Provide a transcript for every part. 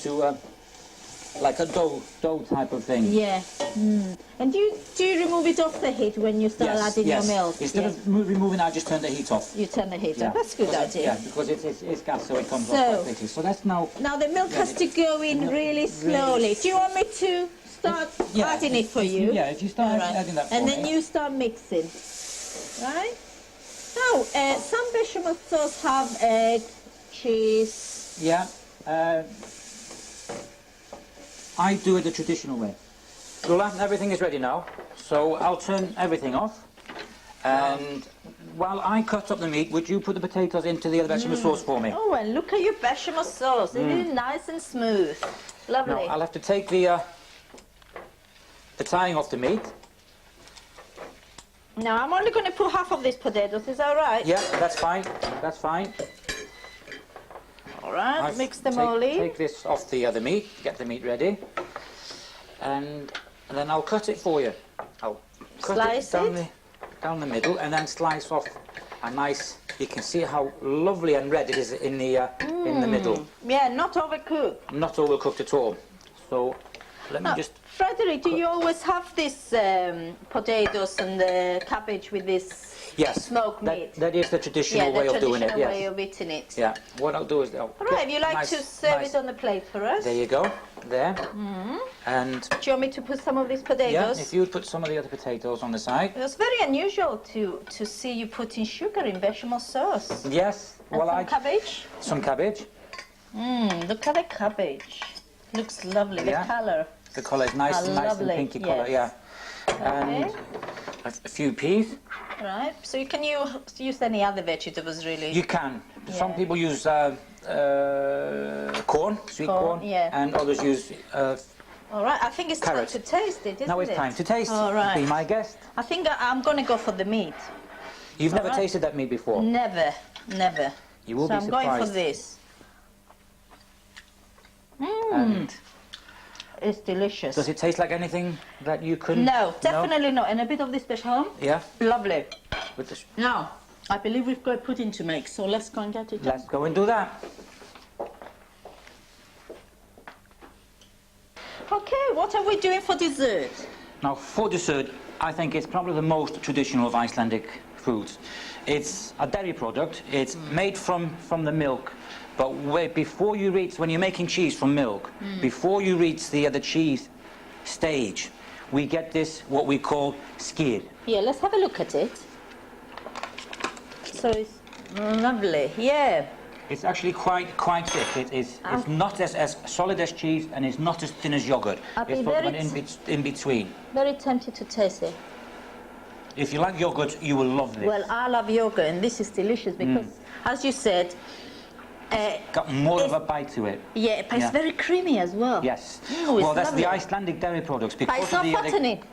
into like a dough type of thing. Yeah. And do you remove it off the heat when you start adding your milk? Instead of removing, I just turn the heat off. You turn the heat off. That's a good idea. Yeah, because it's gas, so it comes off quite quickly. So that's now. Now the milk has to go in really slowly. Do you want me to start adding it for you? Yeah, if you start adding that for and me. then you start mixing, right? Now, some bechamel sauce have egg, cheese. Yeah. I do it the traditional way. Lula, everything is ready now, so I'll turn everything off. And while I cut up the meat, would you put the potatoes into the other bechamel sauce for me? Oh, and look at your bechamel sauce. It is nice and smooth. Lovely. Now, I'll have to take the tying off the meat. Now, I'm only going to put half of these potatoes. Is that right? Yeah, that's fine. That's fine. All right, mix them all in. Take this off the other meat, get the meat ready. And then I'll cut it for you. I'll cut Slice it down the middle and then slice off a nice, you can see how lovely and red it is in the middle. Yeah, not overcooked. Not overcooked at all. So let me just... Frederick, do you always have this potatoes and the cabbage with this smoked meat? That is the traditional way of doing it. Yeah, the traditional way of eating it. Yeah, what I'll do is... All right, if you like to serve it on the plate for us. There you go, there. And... Do you want me to put some of these potatoes? Yeah, if you would put some of the other potatoes on the side. It was very unusual to see you putting sugar in bechamel sauce. Yes. And some cabbage? Some cabbage. Look at the cabbage. Looks lovely, the colour. The colour is nice and pinky colour, yeah. And a few peas. Right, so you can use any other vegetables really? You can. Some people use corn, sweet corn, and others use all right, I think it's time to taste it, isn't it? Now it's time to taste. All right. Be my guest. I think I'm going to go for the meat. You've never tasted that meat before? Never, never. You will be surprised. So I'm going for this. And it's delicious. does it taste like anything that you couldn't? No, definitely not. And a bit of this bechamel. Yeah. Lovely. With the now, I believe we've got pudding to make, so let's go and get it. Let's go and do that. Okay, what are we doing for dessert? Now, for dessert, I think it's probably the most traditional of Icelandic foods. It's a dairy product. It's made from the milk. But before you reach, when you're making cheese from milk, before you reach the cheese stage, we get this, what we call skyr. Yeah, let's have a look at it. So it's lovely, yeah. It's actually quite thick. It's not as solid as cheese, and it's not as thin as yogurt. It's sort of in between. Very tempted to taste it. If you like yogurt, you will love this. Well, I love yogurt, and this is delicious because, as you said, got more of a bite to it. Yeah, but it's very creamy as well. Yes. Well, that's the Icelandic dairy products. But it's not fat in it.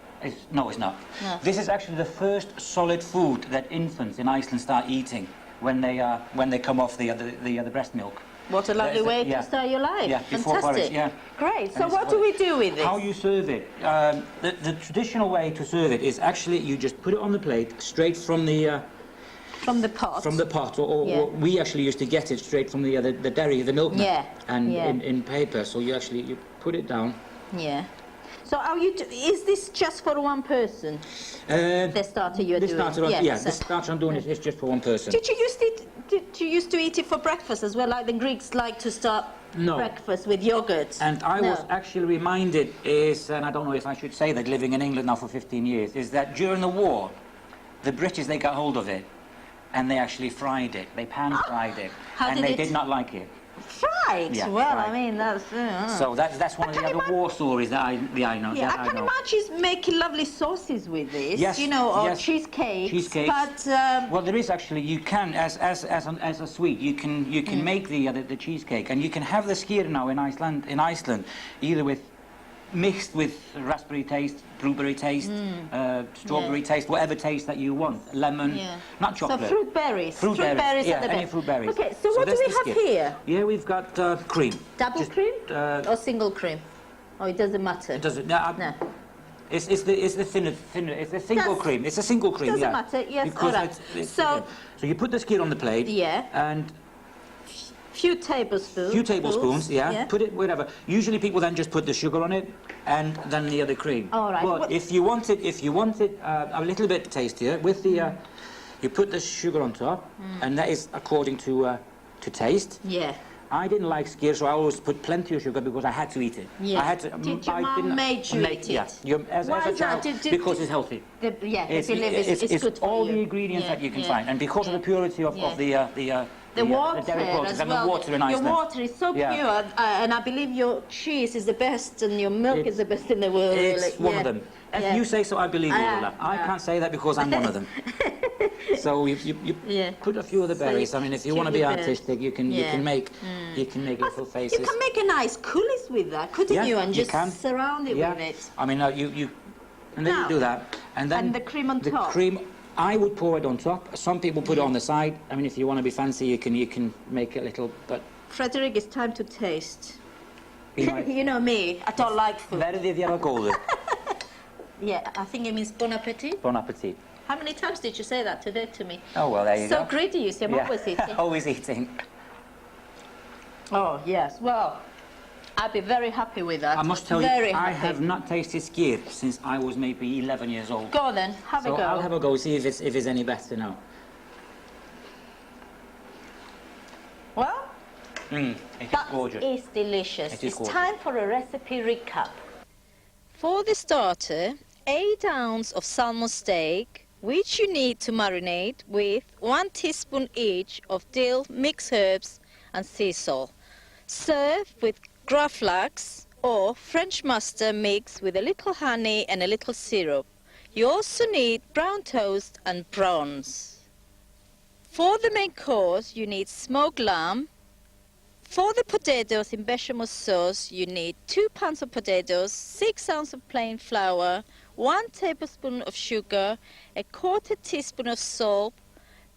No, it's not. No. This is actually the first solid food that infants in Iceland start eating when they come off the breast milk. What a lovely way to start your life. Yeah, before porridge, yeah. Great. So what do we do with it? How you serve it. The traditional way to serve it is actually you just put it on the plate straight from the... From the pot. From the pot, or we actually used to get it straight from the dairy, the milkman. Yeah. And in paper, so you put it down. Yeah. So is this just for one person? The starter you're doing? The starter I'm doing is just for one person. Did you used to eat it for breakfast as well, like the Greeks like to start breakfast with yogurt? And I was actually reminded and I don't know if I should say that, living in England now for 15 years, is that during the war, the British, they got hold of it, and they actually fried it. They pan-fried it, and they did not like it. Fried? Yeah, well, fried. I mean, that's... So that's one of the other war stories that I know. Yeah, I can imagine making lovely sauces with this, yes, or cheesecakes. Cheesecakes. But, well, there is actually, you can, as a sweet, you can make the cheesecake, and you can have the skyr now in Iceland, either mixed with raspberry taste, blueberry taste, strawberry taste, whatever taste that you want. Lemon, not chocolate. So fruit berries. Fruit berries at the any fruit berries. Okay, so what do we have here? Yeah, we've got cream. Double cream or single cream? Oh, it doesn't matter. It doesn't. No. It's the thinner. It's a single cream. It's a single cream. Doesn't matter. Yes. All right. So you put the skyr on the plate. Yeah. And Few tablespoons. Few tablespoons, yeah. Yeah. Put it wherever. Usually people then just put the sugar on it and then the other cream. All right. But What- if you want it a little bit tastier, with the you put the sugar on top, and that is according to taste. Yeah. I didn't like skyr, so I always put plenty of sugar because I had to eat it. Yeah. I had to. Did your I mum didn't made you eat it? Yeah. As Why a is that? child, Did- because it's healthy. I believe it's good for all you. the ingredients Yeah, that you can yeah, find, and because of the purity of the water dairy products as and well. the water in Your Iceland. water is so Yeah. pure, and I believe your cheese is the best, and your milk It's- is the best in the world. It's really. one Yeah. of them. If Yeah. you say so, I believe you, Yeah, Lola. I yeah. can't say that because I'm one of them. So you Yeah. put a few of the So you berries. I mean, if you want to be choose the berries. artistic, you can Yeah. make little faces. You can make a nice coulis with that, couldn't Yeah, you? And you just can. surround it Yeah. with it. I mean, and then Now- you do that, and then And the cream on the top. cream. I would pour it on top. Some people put it on the side. I mean, if you want to be fancy, you can make it a little. But Frederick, it's time to taste. be like, You know me, I don't like food. very ddiddorol golden. Yeah, I think it means bon appetit. Bon appetit. How many times did you say that today to me? Oh well, there you So go. greedy, you see, I'm always eating. Always eating. Oh, yes, well, I'd be very happy with that. I must tell very you, I happy. have not tasted skyr since I was maybe 11 years old. Go on then, have So a go. I'll have a go, see if it's any better now. Well, It is that gorgeous. is delicious. It is It's gorgeous. time for a recipe recap. For the starter, 8 ounces of salmon steak, which you need to marinate with 1 teaspoon each of dill, mixed herbs and sea salt. Serve with gravlax or French mustard mixed with a little honey and a little syrup. You also need brown toast and prawns. For the main course, you need smoked lamb. For the potatoes in bechamel sauce, you need 2 pounds of potatoes, 6 ounces of plain flour, 1 tablespoon of sugar, a 1/4 teaspoon of salt,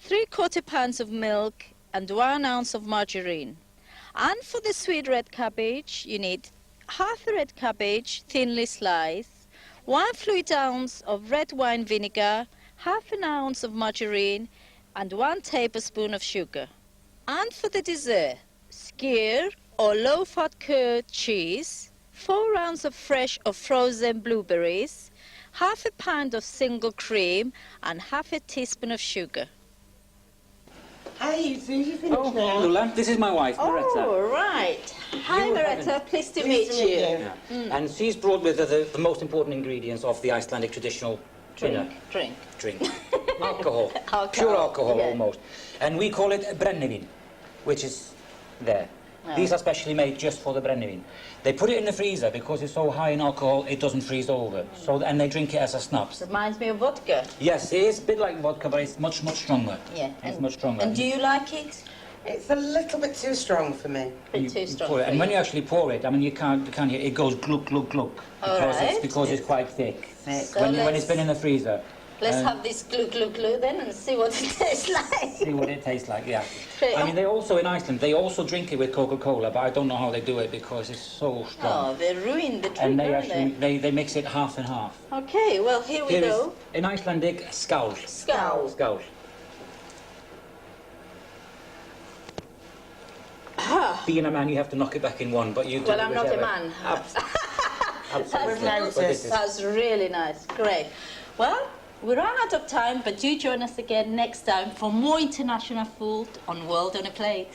3/4 pounds of milk, and 1 ounce of margarine. And for the sweet red cabbage, you need half a red cabbage, thinly sliced, 1 fluid ounce of red wine vinegar, half an ounce of margarine, and 1 tablespoon of sugar. And for the dessert, skyr or low-fat curd cheese, 4 ounces of fresh or frozen blueberries, half a pound of single cream, and half a teaspoon of sugar. Hey, so you finished Oh, now? Lula, this is my wife, Maretta. Oh, right. Hi, You Maretta. haven't- Pleased to Pleased meet to meet you. you. Yeah. And she's brought with her the most important ingredients of the Icelandic traditional dinner. Drink. Drink. Alcohol. Alcohol, Pure alcohol, yeah. almost. And we call it brennivin, which is there. Oh. These are specially made just for the brennivin. They put it in the freezer because it's so high in alcohol, it doesn't freeze over. So, and they drink it as a schnapps. Reminds me of vodka. Yes, it is a bit like vodka, but it's much, much stronger. Yeah. It's much stronger. And do you like it? It's a little bit too strong for me. Bit too strong. pour it. for And you. when you actually pour it, I mean, you can't hear it goes gluk, gluk, gluk. All Because right. it's quite thick. Thick. So When let's- it's been in the freezer. Let's Um, have this glue, glue, glue then and see what it tastes like. See what it tastes like, yeah. Okay. I mean, they also, in Iceland, they also drink it with Coca-Cola, but I don't know how they do it because it's so Oh, strong. they ruined the drink, And they aren't actually, they mix it half and half. Okay, well, here we Here is, go. in Icelandic, skál. Skál. Skál. Being a man, you have to knock it back in one, but you do Well, it I'm not a whichever. man. Absolutely. That's But this is- That's really nice. Great. Well, we ran out of time, but do join us again next time for more international food on World on a Plate.